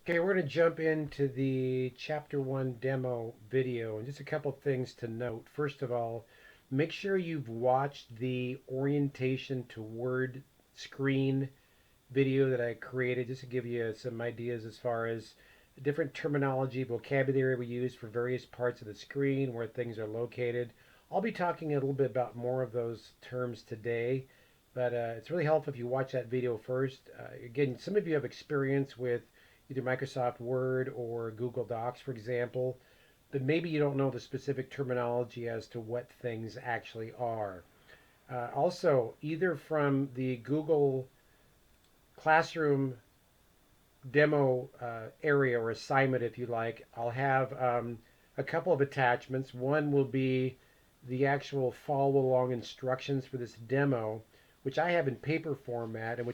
Okay, we're going to jump into the Chapter 1 demo video, and just a couple things to note. First of all, make sure you've watched the orientation to Word screen video that I created just to give you some ideas as far as different terminology, vocabulary we use for various parts of the screen, where things are located. I'll be talking a little bit about more of those terms today, but it's really helpful if you watch that video first. Again, some of you have experience with either Microsoft Word or Google Docs, for example, but maybe you don't know the specific terminology as to what things actually are. Also, either from the Google Classroom demo area or assignment, if you like, I'll have a couple of attachments. One will be the actual follow along instructions for this demo, which I have in paper format and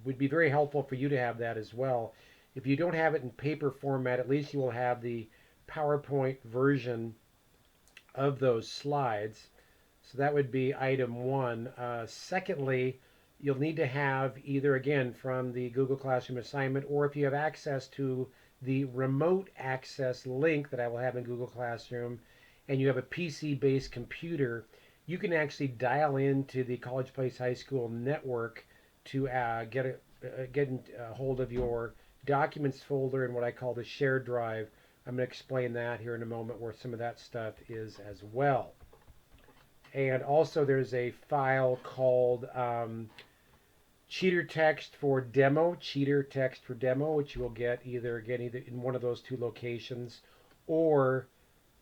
would be very helpful for you to have that as well. If you don't have it in paper format, at least you will have the PowerPoint version of those slides. So that would be item one. Secondly, you'll need to have either, again, from the Google Classroom assignment, or if you have access to the remote access link that I will have in Google Classroom, and you have a PC-based computer, you can actually dial into the College Place High School network to get a hold of your documents folder and what I call the shared drive. I'm going to explain that here in a moment where some of that stuff is as well. And also there's a file called cheater text for demo, which you will get either in one of those two locations, or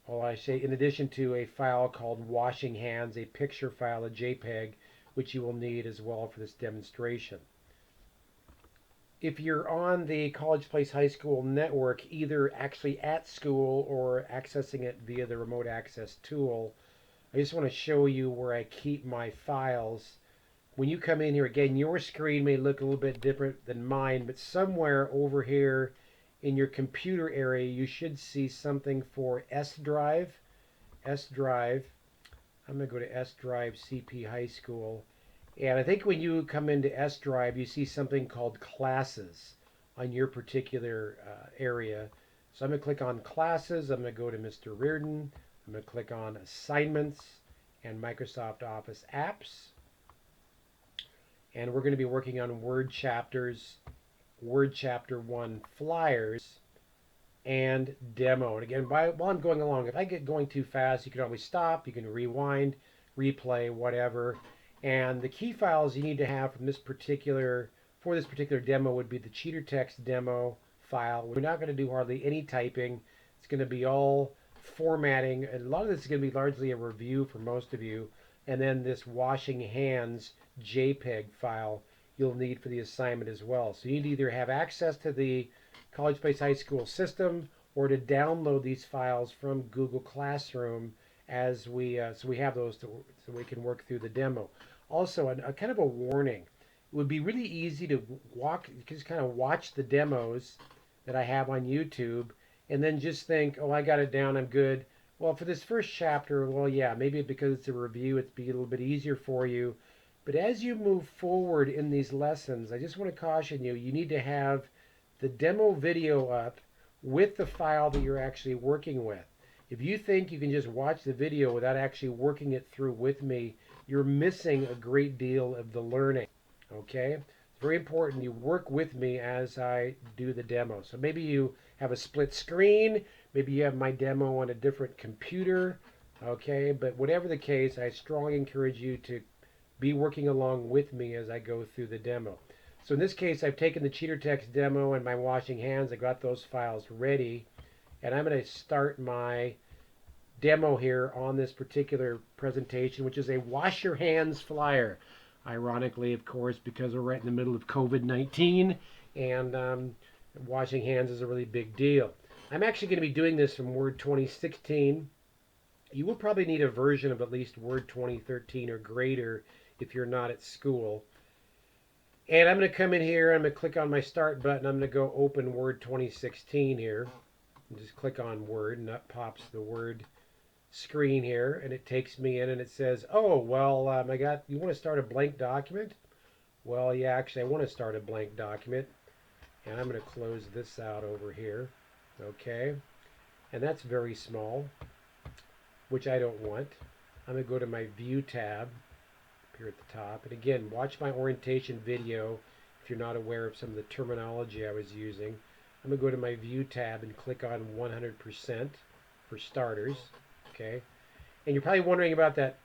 I say in addition to a file called washing hands, a picture file, a JPEG, which you will need as well for this demonstration. If you're on the College Place High School network, either actually at school or accessing it via the remote access tool, I just want to show you where I keep my files. When you come in here, again, your screen may look a little bit different than mine, but somewhere over here in your computer area, you should see something for S drive. S drive. I'm going to go to S drive CP High School. And I think when you come into S drive, you see something called classes on your particular area. So I'm going to click on classes. I'm going to go to Mr. Reardon. I'm going to click on assignments and Microsoft Office apps. And we're going to be working on Word chapters, Word Chapter 1 flyers, and demo. And again, while I'm going along, if I get going too fast, you can always stop, you can rewind, replay, whatever. And the key files you need to have for this particular demo would be the cheater text demo file. We're not going to do hardly any typing. It's going to be all formatting. And a lot of this is going to be largely a review for most of you. And then this washing hands JPEG file you'll need for the assignment as well. So you need to either have access to the College Place High School system or to download these files from Google Classroom as so we have those so we can work through the demo. Also, a kind of a warning. It would be really easy to just kind of watch the demos that I have on YouTube and then just think, oh, I got it down, I'm good. Well, for this first chapter, well, yeah, maybe because it's a review, it's be a little bit easier for you. But as you move forward in these lessons, I just want to caution you, you need to have the demo video up with the file that you're actually working with. If you think you can just watch the video without actually working it through with me, you're missing a great deal of the learning. Okay? It's very important you work with me as I do the demo. So maybe you have a split screen, maybe you have my demo on a different computer, okay? But whatever the case, I strongly encourage you to be working along with me as I go through the demo. So in this case, I've taken the cheater text demo and my washing hands. I got those files ready. And I'm going to start my demo here on this particular presentation, which is a wash your hands flyer. Ironically, of course, because we're right in the middle of COVID-19 and washing hands is a really big deal. I'm actually going to be doing this from Word 2016. You will probably need a version of at least Word 2013 or greater if you're not at school. And I'm going to come in here, I'm going to click on my start button, I'm going to go open Word 2016 here. And just click on Word and that pops the Word screen here and it takes me in and it says, oh, well, you want to start a blank document? Well, yeah, actually I want to start a blank document. And I'm going to close this out over here. Okay. And that's very small, which I don't want. I'm going to go to my View tab here at the top. And again, watch my orientation video if you're not aware of some of the terminology I was using. I'm going to go to my View tab and click on 100% for starters. Okay. And you're probably wondering about that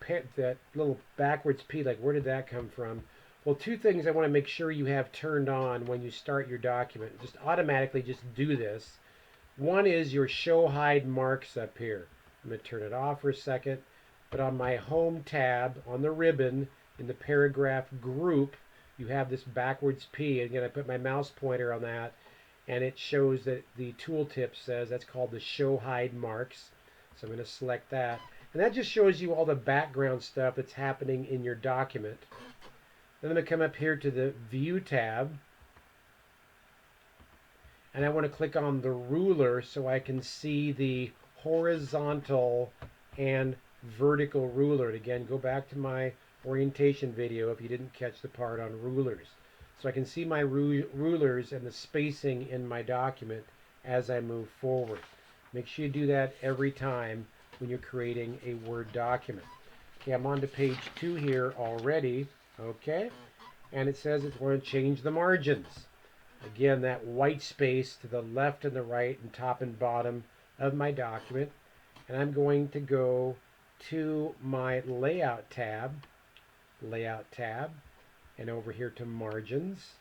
little backwards P, like where did that come from? Well, two things I want to make sure you have turned on when you start your document. Just automatically just do this. One is your show hide marks up here. I'm going to turn it off for a second. But on my home tab, on the ribbon, in the paragraph group, you have this backwards P. Again, I put my mouse pointer on that, and it shows that the tooltip says that's called the show hide marks. So I'm going to select that. And that just shows you all the background stuff that's happening in your document. Then I'm going to come up here to the View tab. And I want to click on the ruler so I can see the horizontal and vertical ruler. And again, go back to my orientation video if you didn't catch the part on rulers. So I can see my rulers and the spacing in my document as I move forward. Make sure you do that every time when you're creating a Word document. Okay, I'm on to page 2 here already. Okay, and it says it's going to change the margins. Again, that white space to the left and the right and top and bottom of my document. And I'm going to go to my Layout tab, and over here to Margins.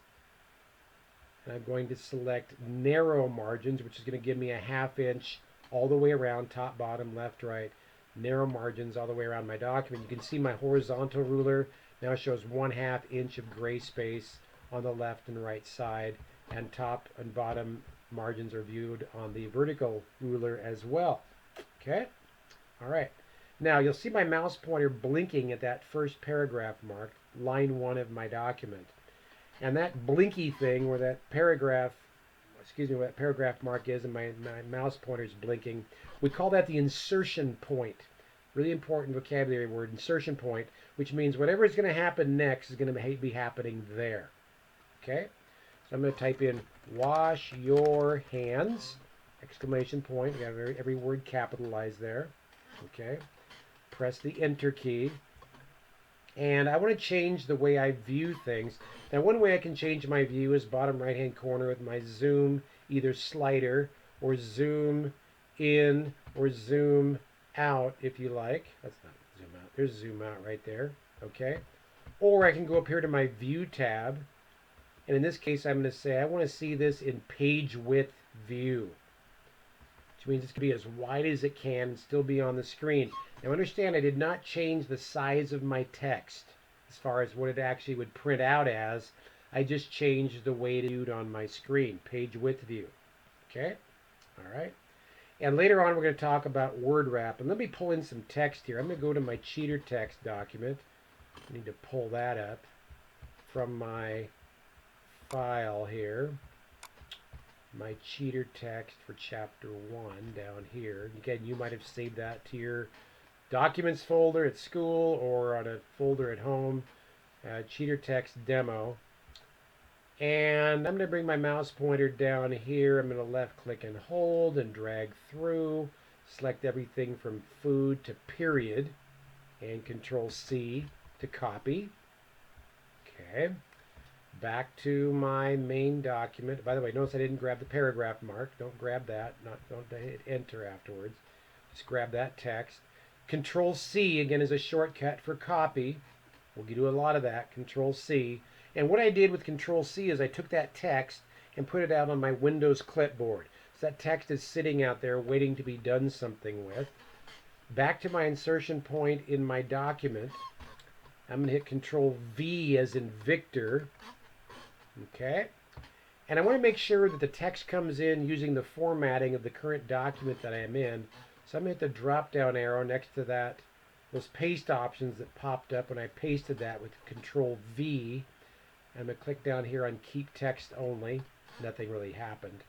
And I'm going to select Narrow Margins, which is going to give me a 1/2 inch all the way around, top, bottom, left, right. Narrow margins all the way around my document. You can see my horizontal ruler now shows 1/2 inch of gray space on the left and right side, and top and bottom margins are viewed on the vertical ruler as well. Okay? All right. Now you'll see my mouse pointer blinking at that first paragraph mark, line 1 of my document. And that blinky thing where that paragraph, where that paragraph mark is and my mouse pointer is blinking, we call that the insertion point. Really important vocabulary word, insertion point, which means whatever is going to happen next is going to be happening there. Okay? So I'm going to type in wash your hands, exclamation point. We have every word capitalized there. Okay? Press the enter key. And I want to change the way I view things. Now, one way I can change my view is bottom right-hand corner with my zoom, either slider or zoom in or zoom out, if you like. That's not zoom out. There's zoom out right there. Okay. Or I can go up here to my View tab. And in this case, I'm going to say I want to see this in page width view, which means it's going to be as wide as it can and still be on the screen. Now understand, I did not change the size of my text as far as what it actually would print out as. I just changed the way to view it on my screen, page width view. Okay? All right. And later on, we're going to talk about word wrap. And let me pull in some text here. I'm going to go to my cheater text document. I need to pull that up from my file here. My cheater text for chapter 1 down here. Again, you might have saved that to your documents folder at school or on a folder at home. Cheater text demo. And I'm going to bring my mouse pointer down here. I'm going to left click and hold and drag through. Select everything from food to period. And Control C to copy. Okay. Back to my main document. By the way, notice I didn't grab the paragraph mark. Don't grab that. Don't hit enter afterwards. Just grab that text. Control C, again, is a shortcut for copy. We'll do a lot of that. Control C. And what I did with Control C is I took that text and put it out on my Windows clipboard. So that text is sitting out there waiting to be done something with. Back to my insertion point in my document. I'm going to hit Control V as in Victor. Okay. And I want to make sure that the text comes in using the formatting of the current document that I am in. So I'm going to hit the drop-down arrow next to that, those paste options that popped up when I pasted that with Control V. I'm going to click down here on Keep Text Only. Nothing really happened.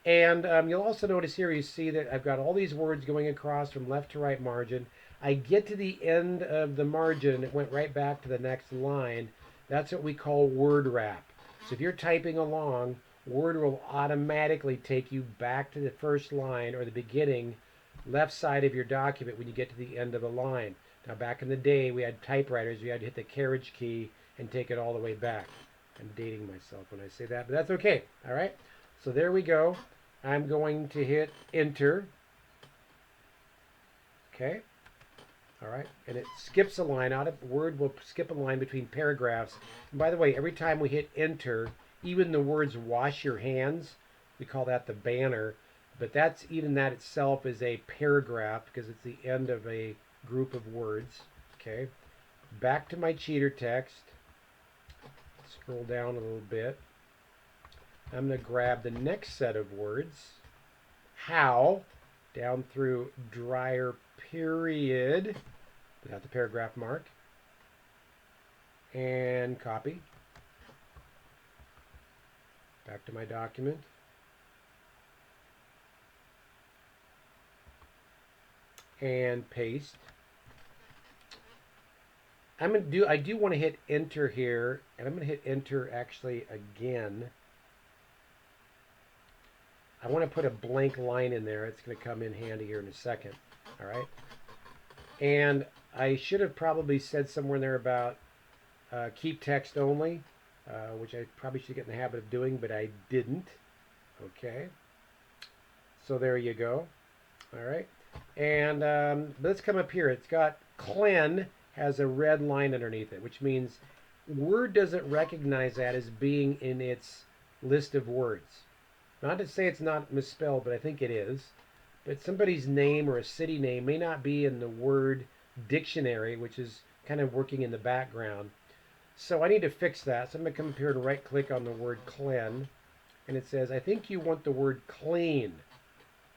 And you'll also notice here, you see that I've got all these words going across from left to right margin. I get to the end of the margin, it went right back to the next line. That's what we call word wrap. So if you're typing along, Word will automatically take you back to the first line or the beginning left side of your document when you get to the end of the line. Now, back in the day, we had typewriters. We had to hit the carriage key and take it all the way back. I'm dating myself when I say that, but that's okay. All right. So there we go. I'm going to hit enter. Okay. All right. And it skips a line out of Word will skip a line between paragraphs. And by the way, every time we hit enter, even the words wash your hands, we call that the banner, but that's even that itself is a paragraph because it's the end of a group of words. Okay. Back to my cheater text. Scroll down a little bit. I'm going to grab the next set of words. How, down through dryer period, without the paragraph mark, and copy. Back to my document. And paste. I do want to hit enter here, and I'm going to hit enter actually again. I want to put a blank line in there. It's going to come in handy here in a second. All right. And I should have probably said somewhere in there about keep text only, which I probably should get in the habit of doing, but I didn't. Okay. So there you go. All right. And let's come up here. It's got clen has a red line underneath it, which means Word doesn't recognize that as being in its list of words. Not to say it's not misspelled, but I think it is. But somebody's name or a city name may not be in the Word dictionary, which is kind of working in the background. So I need to fix that. So I'm going to come up here and right click on the word clen. And it says, I think you want the word clean.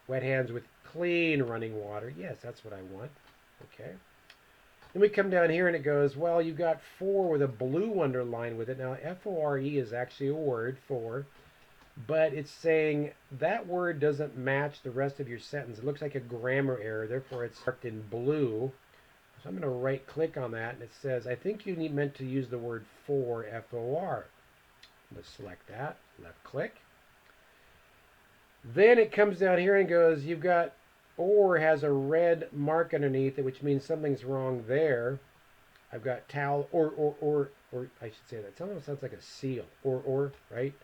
Wet hands with clean running water. Yes, that's what I want. Okay. Then we come down here and it goes, well, you got for with a blue underline with it. Now, F-O-R-E is actually a word, for, but it's saying that word doesn't match the rest of your sentence. It looks like a grammar error, therefore it's marked in blue. So I'm going to right click on that and it says, I think you meant to use the word for, F-O-R. I'm going to select that, left click. Then it comes down here and goes, you've got or has a red mark underneath it, which means something's wrong there. I've got towel, or I should say that. It almost sounds like a seal, or, right?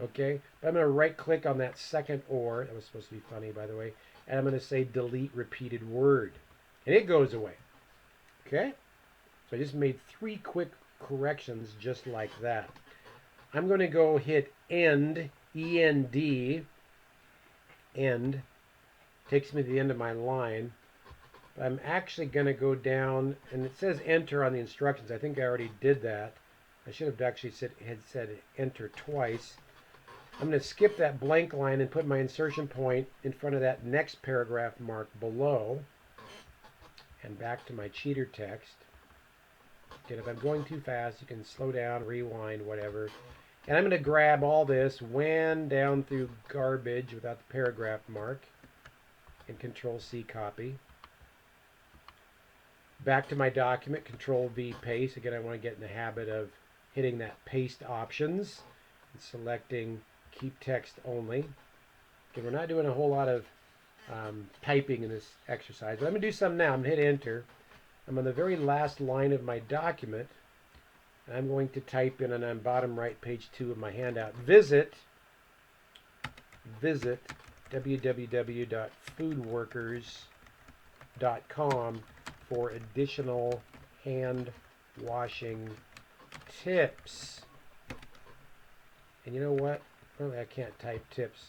Okay, but I'm going to right click on that second or. That was supposed to be funny, by the way. And I'm going to say delete repeated word. And it goes away. Okay? So I just made 3 quick corrections just like that. I'm going to go hit end, E-N-D, end. Takes me to the end of my line. But I'm actually going to go down, and it says enter on the instructions. I think I already did that. I should have actually said enter twice. I'm going to skip that blank line and put my insertion point in front of that next paragraph mark below. And back to my cheater text. Again, if I'm going too fast, you can slow down, rewind, whatever. And I'm going to grab all this, when down through garbage without the paragraph mark, and Control-C copy. Back to my document, Control-V paste. Again, I want to get in the habit of hitting that paste options and selecting keep text only. Again, we're not doing a whole lot of typing in this exercise, but I'm going to do some now. I'm going to hit enter. I'm on the very last line of my document. I'm going to type in, and on bottom right, page 2 of my handout, visit www.foodworkers.com for additional hand washing tips. And you know what? Apparently I can't type tips.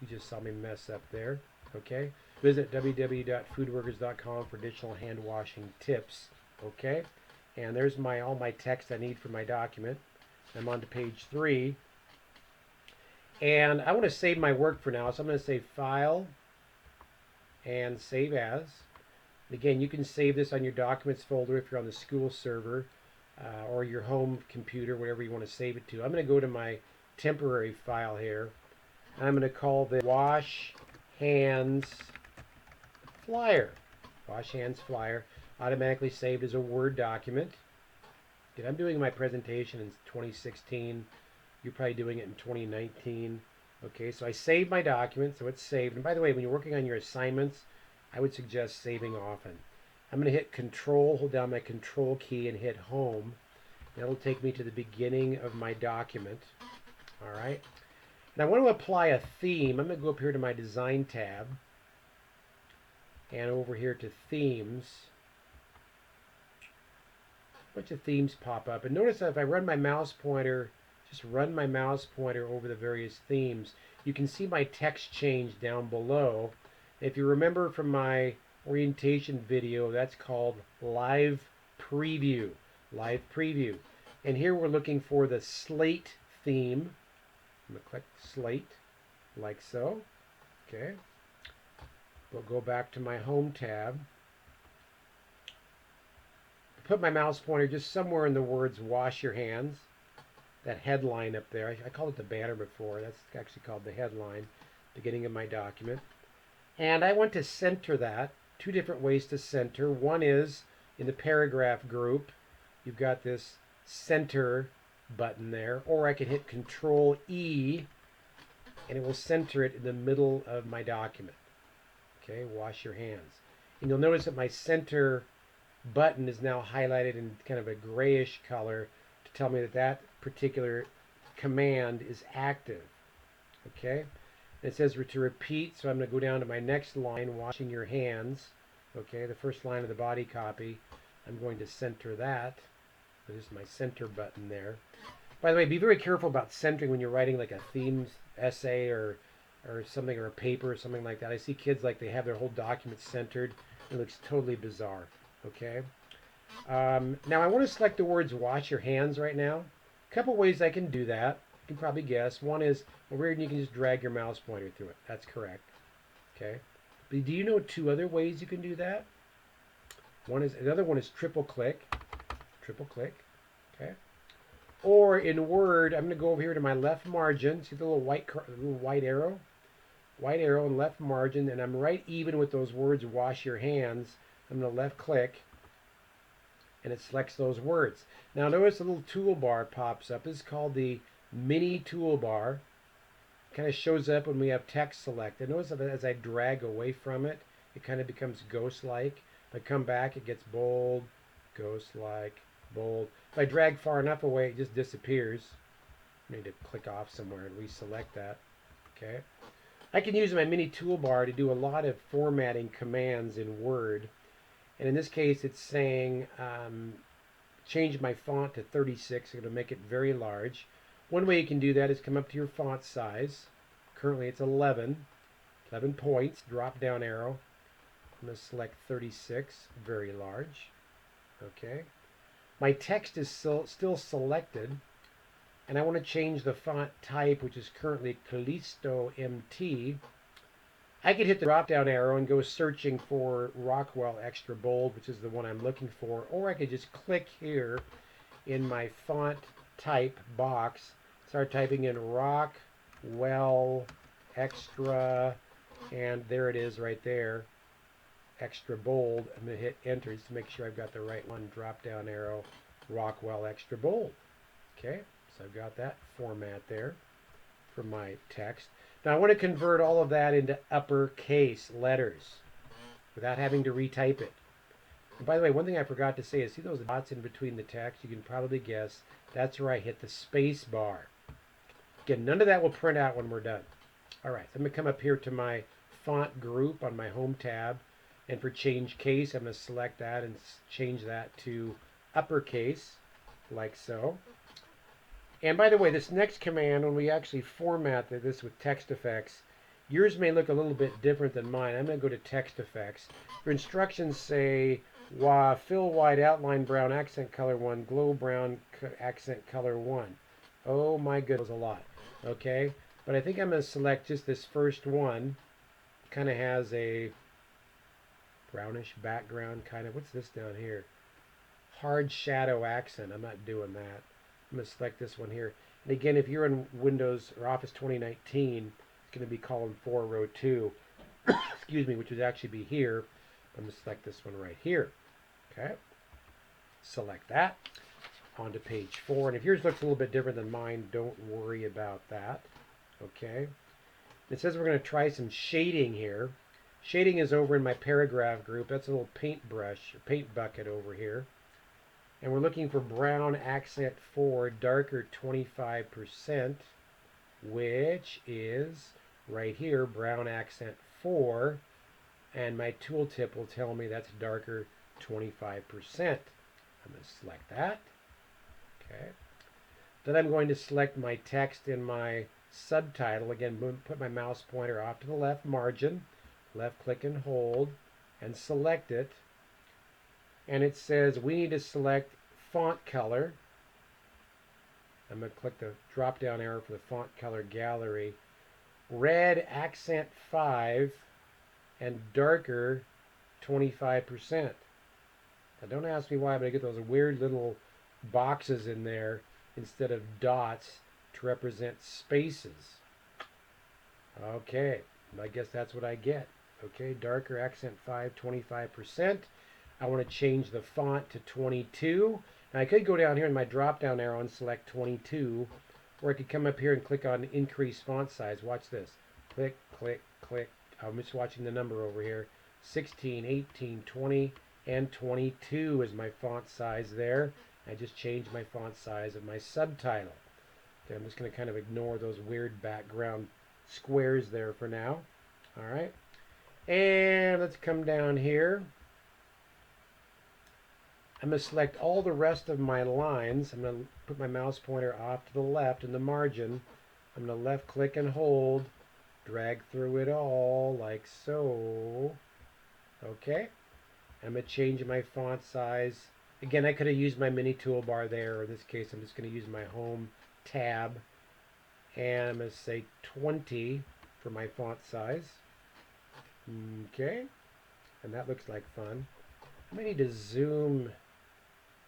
You just saw me mess up there. Okay? Visit www.foodworkers.com for additional hand washing tips. Okay? And there's all my text I need for my document. I'm on to page 3. And I want to save my work for now, so I'm going to say File and Save As. Again, you can save this on your Documents folder if you're on the school server or your home computer, whatever you want to save it to. I'm going to go to my temporary file here. I'm going to call this Wash Hands Flyer. Wash Hands Flyer. Automatically saved as a Word document. Again, I'm doing my presentation in 2016. You're probably doing it in 2019. Okay, so I saved my document, so it's saved. And by the way, when you're working on your assignments, I would suggest saving often. I'm going to hit Control, hold down my Control key, and hit Home. That'll take me to the beginning of my document. All right. And I want to apply a theme. I'm going to go up here to my Design tab and over here to Themes. A bunch of themes pop up. And notice that if I run my mouse pointer, just run my mouse pointer over the various themes, you can see my text change down below. If you remember from my orientation video, that's called Live Preview. Live Preview. And here we're looking for the slate theme. I'm going to click slate, like so. Okay. We'll go back to my Home tab. Put my mouse pointer just somewhere in the words wash your hands. That headline up there. I called it the banner before. That's actually called the headline, beginning of my document. And I want to center that. Two different ways to center. One is in the paragraph group. You've got this center button there. Or I can hit Control E and it will center it in the middle of my document. Okay, wash your hands. And you'll notice that my center button is now highlighted in kind of a grayish color to tell me that that particular command is active. Okay, and it says to repeat, so I'm going to go down to my next line, washing your hands. Okay, the first line of the body copy. I'm going to center that. There's my center button there. By the way, be very careful about centering when you're writing like a themes essay or something, or a paper or something like that. I see kids like they have their whole document centered. It looks totally bizarre. Okay. Now I want to select the words wash your hands right now. A couple ways I can do that. You can probably guess. One is over here and you can just drag your mouse pointer through it. That's correct. Okay. But do you know two other ways you can do that? Another one is triple click. Triple click. Okay. Or in Word, I'm going to go over here to my left margin. See the little white arrow? White arrow and left margin, and I'm right even with those words wash your hands. I'm going to left click and it selects those words. Now notice a little toolbar pops up. This is called the mini toolbar. Kind of shows up when we have text selected. Notice that as I drag away from it, it kind of becomes ghost-like. If I come back, it gets bold, ghost-like, bold. If I drag far enough away, it just disappears. I need to click off somewhere and reselect that. Okay. I can use my mini toolbar to do a lot of formatting commands in Word. And in this case, it's saying change my font to 36. I'm going to make it very large. One way you can do that is come up to your font size. Currently it's 11 points, drop down arrow. I'm going to select 36, very large. Okay. My text is still selected, and I want to change the font type, which is currently Callisto MT. I could hit the drop-down arrow and go searching for Rockwell Extra Bold, which is the one I'm looking for, or I could just click here in my font type box, start typing in Rockwell Extra, and there it is right there, Extra Bold. I'm going to hit Enter just to make sure I've got the right one, drop-down arrow, Rockwell Extra Bold. Okay, so I've got that format there for my text. Now I want to convert all of that into uppercase letters without having to retype it. And by the way, one thing I forgot to say is, see those dots in between the text? You can probably guess that's where I hit the space bar. Again, none of that will print out when we're done. All right, so I'm going to come up here to my font group on my Home tab, and for change case, I'm going to select that and change that to uppercase, like so. And by the way, this next command, when we actually format this with text effects, yours may look a little bit different than mine. I'm going to go to text effects. Your instructions say, fill white outline brown accent color 1, glow brown accent color 1. Oh my goodness, a lot. Okay, but I think I'm going to select just this first one. Kind of has a brownish background, kind of. What's this down here? Hard shadow accent. I'm not doing that. I'm going to select this one here. And again, if you're in Windows or Office 2019, it's going to be column 4, row 2. Excuse me, which would actually be here. I'm going to select this one right here. Okay. Select that. onto page 4. And if yours looks a little bit different than mine, don't worry about that. Okay. It says we're going to try some shading here. Shading is over in my paragraph group. That's a little paintbrush, or paint bucket over here. And we're looking for brown accent 4, darker 25%, which is right here, brown accent 4. And my tooltip will tell me that's darker 25%. I'm going to select that. Okay. Then I'm going to select my text in my subtitle. Again, put my mouse pointer off to the left margin, left click and hold, and select it. And it says we need to select font color. I'm going to click the drop down arrow for the font color gallery. Red accent 5 and darker 25%. Now don't ask me why, but I get those weird little boxes in there instead of dots to represent spaces. Okay, I guess that's what I get. Okay, darker accent 5, 25%. I want to change the font to 22. Now I could go down here in my drop down arrow and select 22, or I could come up here and click on increase font size. Watch this. Click, click, click. I'm just watching the number over here. 16, 18, 20, and 22 is my font size there. I just changed my font size of my subtitle. Okay, I'm just going to kind of ignore those weird background squares there for now. All right. And let's come down here. I'm going to select all the rest of my lines. I'm going to put my mouse pointer off to the left in the margin. I'm going to left click and hold, drag through it all like so. Okay. I'm going to change my font size. Again, I could have used my mini toolbar there, or in this case, I'm just going to use my home tab. And I'm going to say 20 for my font size. Okay. And that looks like fun. I may need to zoom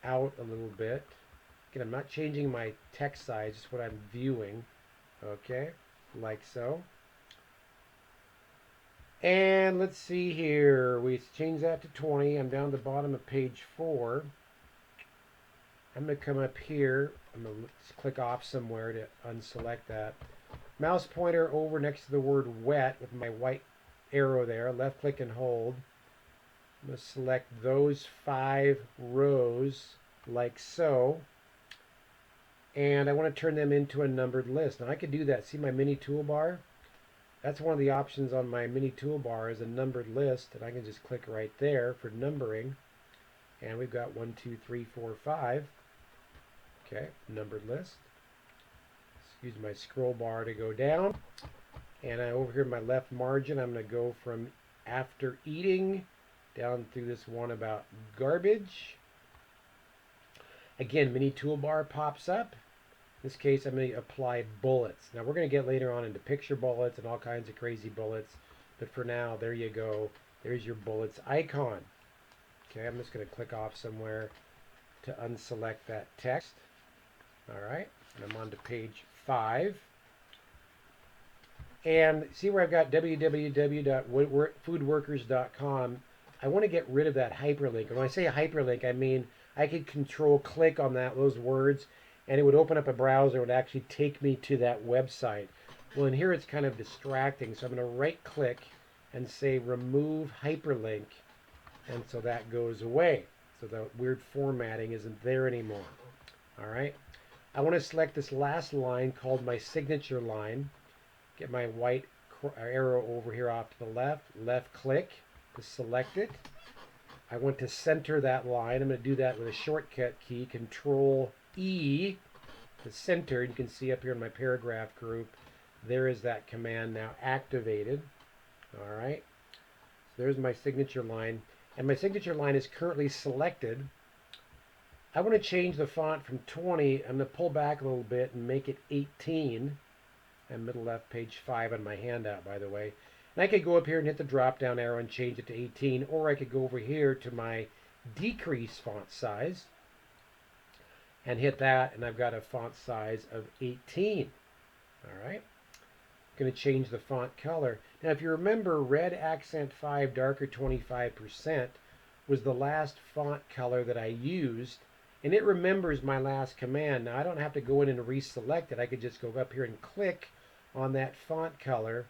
out a little bit. Again, I'm not changing my text size, just what I'm viewing. Okay, like so. And let's see here. We change that to 20. I'm down the bottom of page 4. I'm going to come up here. I'm going to click off somewhere to unselect that. Mouse pointer over next to the word wet with my white arrow there. Left click and hold. I'm going to select those 5 rows like so. And I want to turn them into a numbered list. Now I could do that. See my mini toolbar? That's one of the options on my mini toolbar is a numbered list. And I can just click right there for numbering. And we've got 1, 2, 3, 4, 5. Okay, numbered list. Use my scroll bar to go down. And over here in my left margin, I'm going to go from after eating down through this one about garbage. Again, mini toolbar pops up. In this case, I'm going to apply bullets. Now, we're going to get later on into picture bullets and all kinds of crazy bullets. But for now, there you go. There's your bullets icon. Okay, I'm just going to click off somewhere to unselect that text. All right, and I'm on to page 5. And see where I've got www.foodworkers.com. I want to get rid of that hyperlink. And when I say hyperlink, I mean I could control click on those words, and it would open up a browser. It would actually take me to that website. Well, in here it's kind of distracting, so I'm going to right click and say remove hyperlink, and so that goes away. So the weird formatting isn't there anymore. All right. I want to select this last line called my signature line. Get my white arrow over here off to the left. Left click to select it. I want to center that line. I'm going to do that with a shortcut key, Control E to center. You can see up here in my paragraph group, there is that command now activated. All right. So there's my signature line. And my signature line is currently selected. I want to change the font from 20. I'm going to pull back a little bit and make it 18. And middle left, page 5 on my handout, by the way. And I could go up here and hit the drop down arrow and change it to 18. Or I could go over here to my decrease font size and hit that. And I've got a font size of 18. All right. I'm going to change the font color. Now, if you remember, red accent 5, darker 25% was the last font color that I used and it remembers my last command. Now I don't have to go in and reselect it. I could just go up here and click on that font color,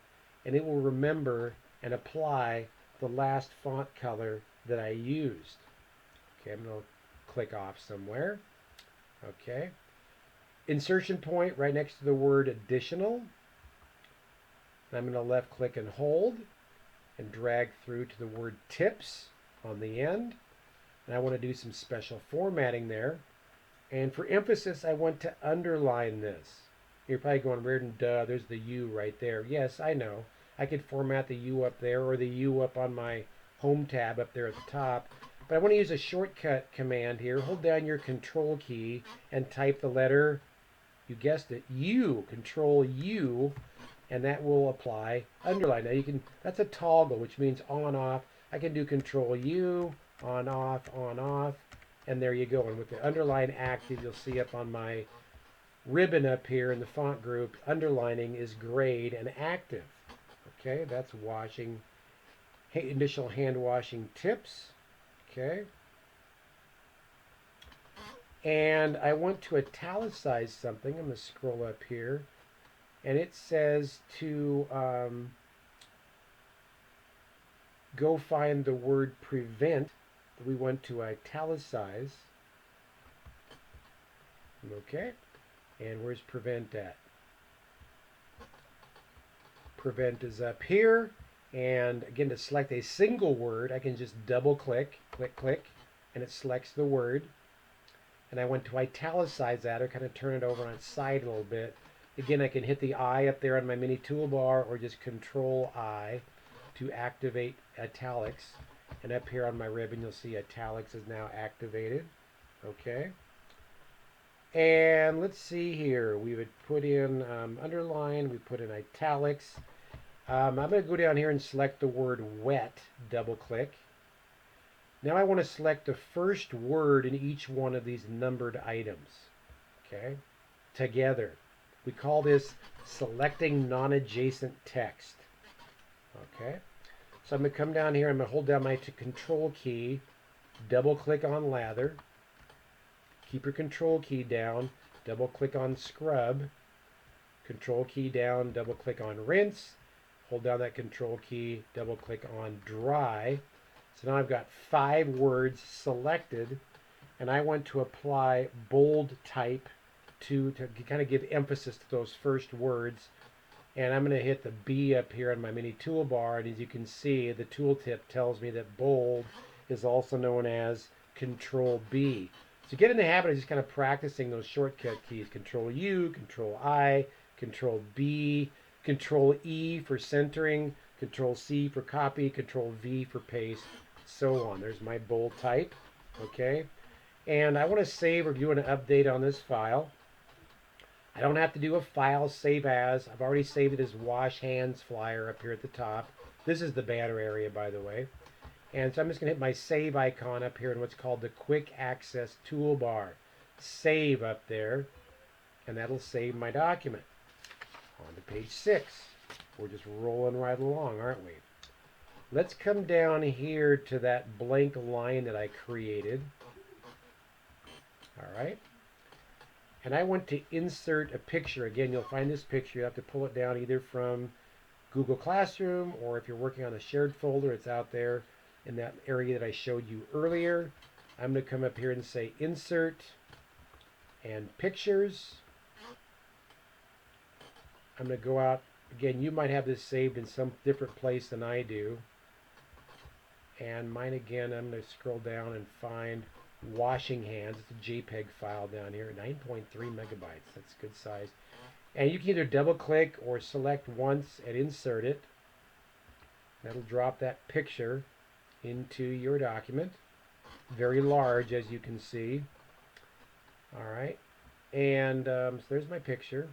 and it will remember and apply the last font color that I used. Okay, I'm going to click off somewhere. Okay. Insertion point right next to the word additional. And I'm going to left click and hold and drag through to the word tips on the end. And I want to do some special formatting there. And for emphasis, I want to underline this. You're probably going, Reardon, duh, there's the U right there. Yes, I know. I could format the U up there or the U up on my home tab up there at the top. But I want to use a shortcut command here. Hold down your control key and type the letter, you guessed it, U, control U, and that will apply underline. Now you can, that's a toggle, which means on, off. I can do control U, on, off, and there you go. And with the underline active, you'll see up on my ribbon up here in the font group, underlining is grayed and active. Okay, that's washing, initial hand washing tips. Okay. And I want to italicize something. I'm going to scroll up here. And it says to go find the word prevent. We want to italicize. Okay. And where's prevent at? Prevent is up here. And again, to select a single word, I can just double click, click, and it selects the word. And I want to italicize that or kind of turn it over on its side a little bit. Again, I can hit the I up there on my mini toolbar or just control I to activate italics. And up here on my ribbon, you'll see italics is now activated. Okay. And let's see here. We would put in underline, we put in italics. I'm going to go down here and select the word wet, double click. Now I want to select the first word in each one of these numbered items, okay, together. We call this selecting non-adjacent text, okay. So I'm going to come down here, I'm going to hold down my control key, double click on lather, keep your control key down, double click on scrub, control key down, double click on rinse, hold down that control key, double click on dry. So now I've got 5 words selected, and I want to apply bold type to kind of give emphasis to those first words. And I'm going to hit the B up here on my mini toolbar, and as you can see, the tooltip tells me that bold is also known as Control B. So get in the habit of just kind of practicing those shortcut keys. Control U, Control I, Control B, Control E for centering, Control C for copy, Control V for paste, so on. There's my bold type, okay? And I want to save or do an update on this file. I don't have to do a file save as. I've already saved it as wash hands flyer up here at the top. This is the banner area, by the way. And so I'm just going to hit my save icon up here in what's called the quick access toolbar. Save up there, and that'll save my document. On to page 6. We're just rolling right along, aren't we? Let's come down here to that blank line that I created. All right. And I want to insert a picture. Again, you'll find this picture. You have to pull it down either from Google Classroom, or if you're working on a shared folder, it's out there in that area that I showed you earlier. I'm going to come up here and say Insert and Pictures. I'm going to go out. Again, you might have this saved in some different place than I do. And mine again, I'm going to scroll down and find washing hands. It's a JPEG file down here, 9.3 megabytes. That's good size. And you can either double click or select once and insert it. That'll drop that picture into your document. Very large, as you can see. All right. And so there's my picture.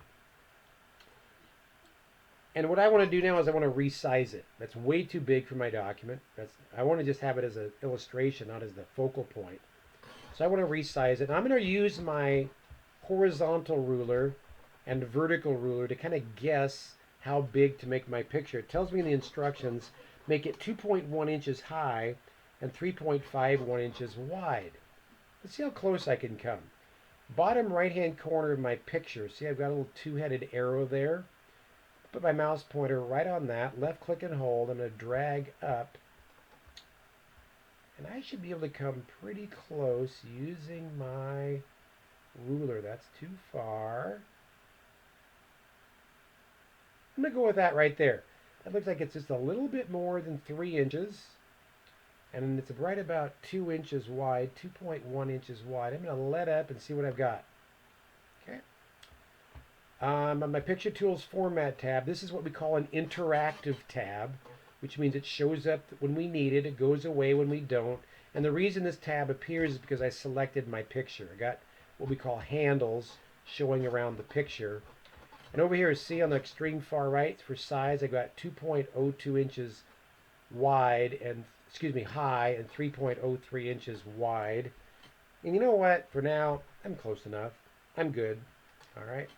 And what I want to do now is I want to resize it. That's way too big for my document. I want to just have it as an illustration, not as the focal point. So I want to resize it. And I'm going to use my horizontal ruler and vertical ruler to kind of guess how big to make my picture. It tells me in the instructions, make it 2.1 inches high and 3.51 inches wide. Let's see how close I can come. Bottom right hand corner of my picture. See, I've got a little two-headed arrow there. Put my mouse pointer right on that. Left click and hold. I'm going to drag up. And I should be able to come pretty close using my ruler. That's too far. I'm going to go with that right there. That looks like it's just a little bit more than 3 inches. And it's right about 2 inches wide, 2.1 inches wide. I'm going to let up and see what I've got. Okay. On my Picture Tools Format tab, this is what we call an interactive tab, which means it shows up when we need it, it goes away when we don't. And the reason this tab appears is because I selected my picture. I got what we call handles showing around the picture. And over here, see on the extreme far right, for size, I got 2.02 inches wide and, high and 3.03 inches wide. And you know what? For now, I'm close enough. I'm good. All right.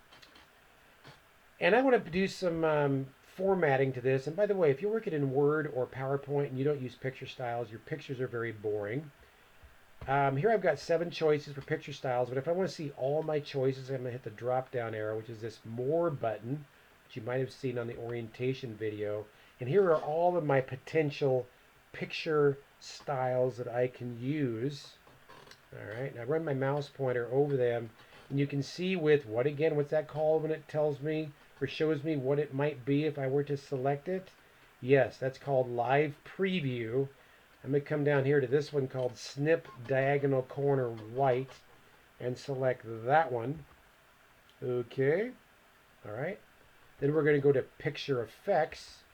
And I want to do some formatting to this. And by the way, if you're working in Word or PowerPoint and you don't use picture styles, your pictures are very boring. Here I've got 7 choices for picture styles, but if I want to see all my choices, I'm going to hit the drop down arrow, which is this More button, which you might have seen on the orientation video. And here are all of my potential picture styles that I can use. All right, and I run my mouse pointer over them, and you can see with what's that called when it tells me or shows me what it might be if I were to select it? Yes, that's called Live Preview. I'm going to come down here to this one called Snip Diagonal Corner White and select that one. Okay, all right. Then we're going to go to Picture Effects,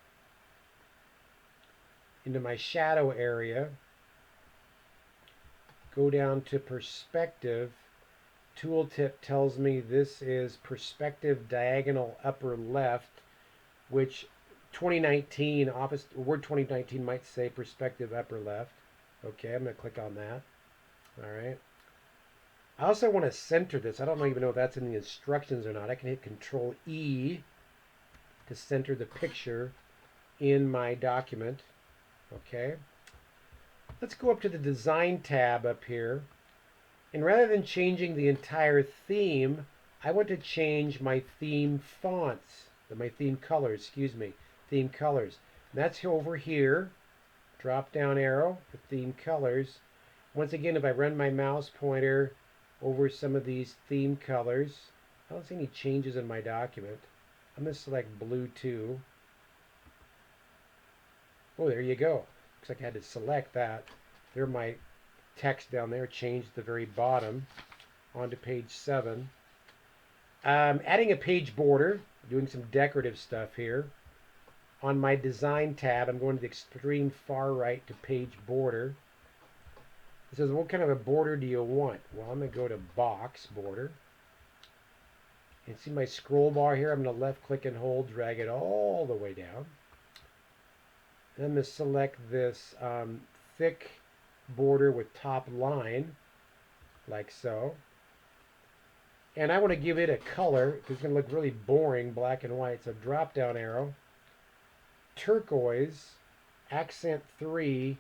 into my shadow area, go down to Perspective. Tooltip tells me this is Perspective Diagonal Upper Left, which 2019, Word 2019 might say Perspective Upper Left. Okay, I'm going to click on that. All right. I also want to center this. I don't even know if that's in the instructions or not. I can hit Control E to center the picture in my document. Okay. Let's go up to the Design tab up here. And rather than changing the entire theme, I want to change my theme fonts, my theme colors, theme colors. And that's over here, drop down arrow for theme colors. Once again, if I run my mouse pointer over some of these theme colors, I don't see any changes in my document. I'm going to select blue 2. Oh, there you go. Looks like I had to select that. There my text down there changed at the very bottom onto page 7. Adding a page border, doing some decorative stuff here. On my Design tab, I'm going to the extreme far right to Page Border. It says, what kind of a border do you want? Well, I'm going to go to Box Border. And see my scroll bar here? I'm going to left click and hold, drag it all the way down. And I'm going to select this thick border with top line, like so. And I want to give it a color, because it's going to look really boring, black and white. So drop down arrow, turquoise, accent 3,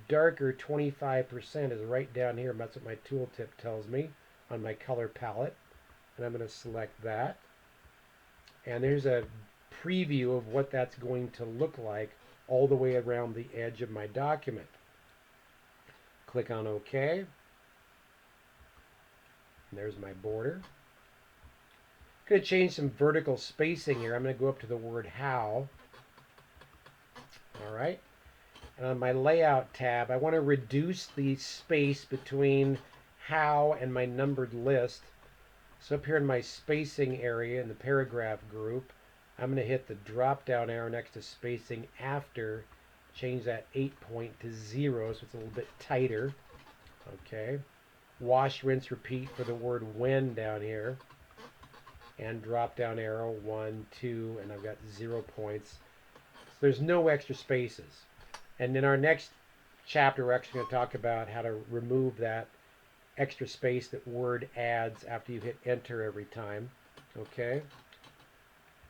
darker 25% is right down here. That's what my tooltip tells me on my color palette. And I'm going to select that. And there's a preview of what that's going to look like all the way around the edge of my document. Click on OK. And there's my border. I'm going to change some vertical spacing here. I'm going to go up to the word How. All right. And on my Layout tab, I want to reduce the space between How and my numbered list. So up here in my spacing area in the paragraph group, I'm going to hit the drop down arrow next to spacing after, change that 8 point to 0 so it's a little bit tighter. Okay. Wash, rinse, repeat for the word when down here. And drop down arrow 1, 2, and I've got 0 points. So there's no extra spaces. And in our next chapter, we're actually going to talk about how to remove that extra space that Word adds after you hit enter every time. Okay.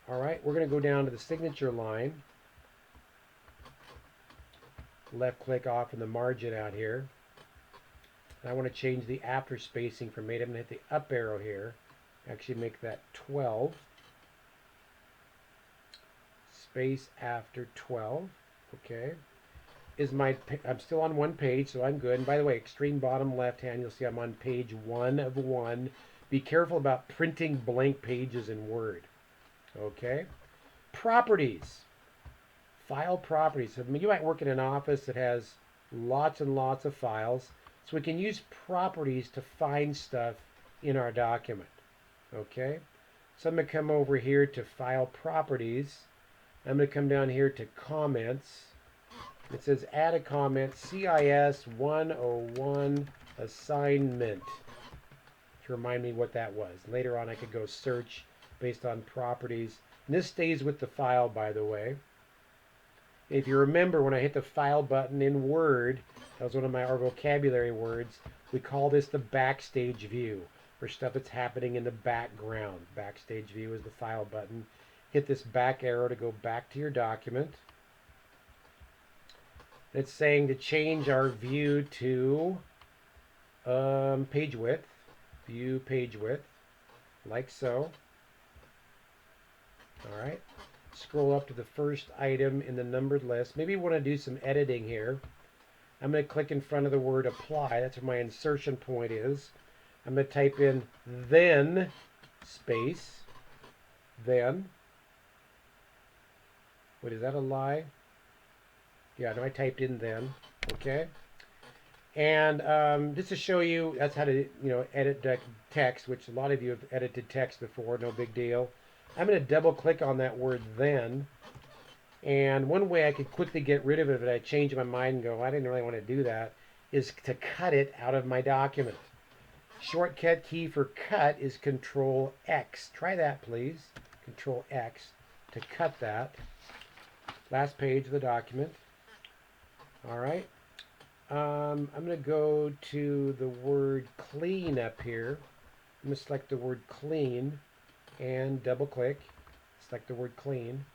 All right, we're going to go down to the signature line. Left click off in the margin out here. I want to change the after spacing from 8. I'm going to hit the up arrow here. Actually make that 12. Space after 12. Okay. I'm still on one page, so I'm good. And by the way, extreme bottom left hand, you'll see I'm on page 1 of 1. Be careful about printing blank pages in Word. Okay. Properties. File properties. So you might work in an office that has lots and lots of files. So we can use properties to find stuff in our document. Okay. So I'm going to come over here to File Properties. I'm going to come down here to Comments. It says add a comment, CIS 101 assignment, to remind me what that was. Later on I could go search based on properties. And this stays with the file, by the way. If you remember, when I hit the File button in Word, that was one of our vocabulary words, we call this the Backstage View, for stuff that's happening in the background. Backstage View is the File button. Hit this back arrow to go back to your document. It's saying to change our view to page width. View page width, like so. All right. Scroll up to the first item in the numbered list. Maybe you want to do some editing here. I'm going to click in front of the word apply. That's where my insertion point is. I'm going to type in then space then. Wait, is that a lie? Yeah, no, I typed in then. Okay. And just to show you, that's how to edit text, which a lot of you have edited text before. No big deal. I'm going to double click on that word then. And one way I could quickly get rid of it if I change my mind and go, I didn't really want to do that, is to cut it out of my document. Shortcut key for cut is Control X. Try that, please. Control X to cut that. Last page of the document. All right. I'm going to go to the word clean up here. I'm going to select the word clean and double click. Select the word clean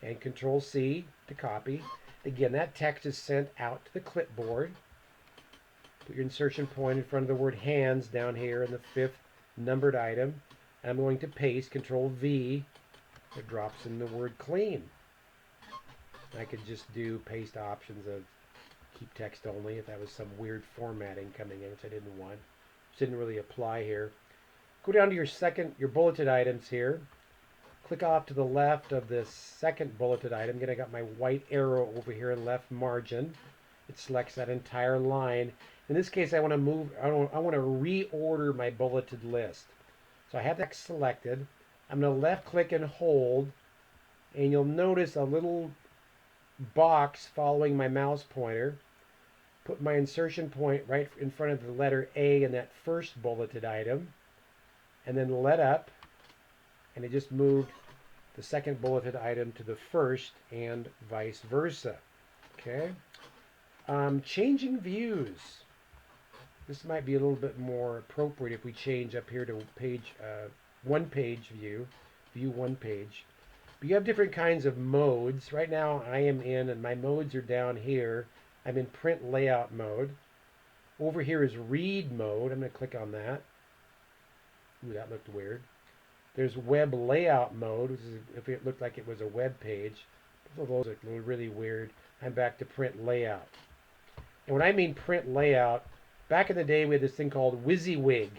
and Control C to copy. Again, that text is sent out to the clipboard. Put your insertion point in front of the word hands down here in the 5th numbered item. And I'm going to paste, Control V. It drops in the word clean. I could just do paste options of keep text only if that was some weird formatting coming in, which I didn't want. Which didn't really apply here. Go down to your bulleted items here. Click off to the left of this second bulleted item. Again, I got my white arrow over here in left margin. It selects that entire line. In this case, I want to reorder my bulleted list. So I have that selected. I'm going to left click and hold, and you'll notice a little box following my mouse pointer. Put my insertion point right in front of the letter A in that first bulleted item, and then let up, and it just moved the second bulleted item to the first and vice versa. Okay. Changing views. This might be a little bit more appropriate if we change up here to page one page view one page. But you have different kinds of modes. Right now I am in, and my modes are down here. I'm in print layout mode. Over here is read mode. I'm going to click on that. Ooh, that looked weird. There's web layout mode, which is if it looked like it was a web page. Both of those look really weird. I'm back to print layout. And when I mean print layout, back in the day we had this thing called WYSIWYG.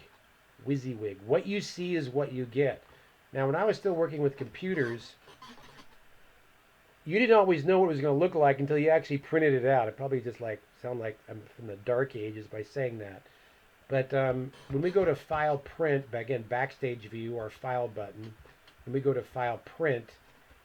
WYSIWYG. What you see is what you get. Now when I was still working with computers, you didn't always know what it was going to look like until you actually printed it out. It probably just sound like I'm from the dark ages by saying that. But when we go to File Print, again, Backstage View, our File button, when we go to File Print,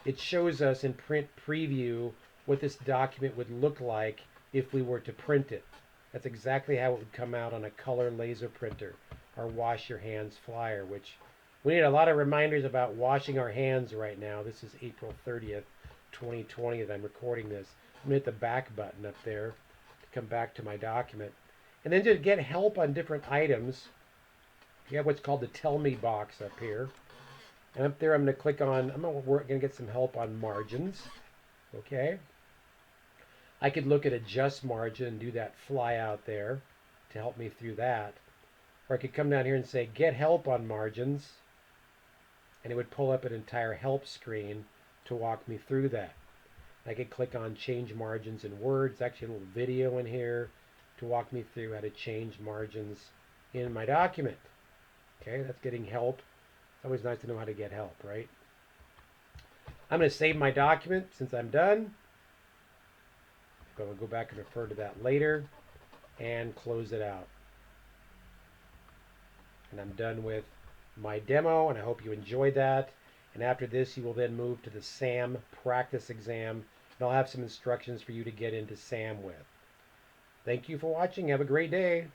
it shows us in Print Preview what this document would look like if we were to print it. That's exactly how it would come out on a color laser printer, our Wash Your Hands flyer, which we need a lot of reminders about washing our hands right now. This is April 30th. 2020 that I'm recording this. I'm going to hit the back button up there to come back to my document. And then to get help on different items, you have what's called the Tell Me box up here. And up there I'm going to click on, I'm going to get some help on margins. Okay. I could look at adjust margin and do that fly out there. to help me through that. Or I could come down here and say get help on margins, and it would pull up an entire help screen to walk me through that. I could click on change margins in Word. There's actually a little video in here to walk me through how to change margins in my document. Okay, that's getting help. It's always nice to know how to get help, right? I'm going to save my document since I'm done. I'm going to go back and refer to that later and close it out. And I'm done with my demo, and I hope you enjoyed that. And after this, you will then move to the SAM practice exam, and I'll have some instructions for you to get into SAM with. Thank you for watching. Have a great day.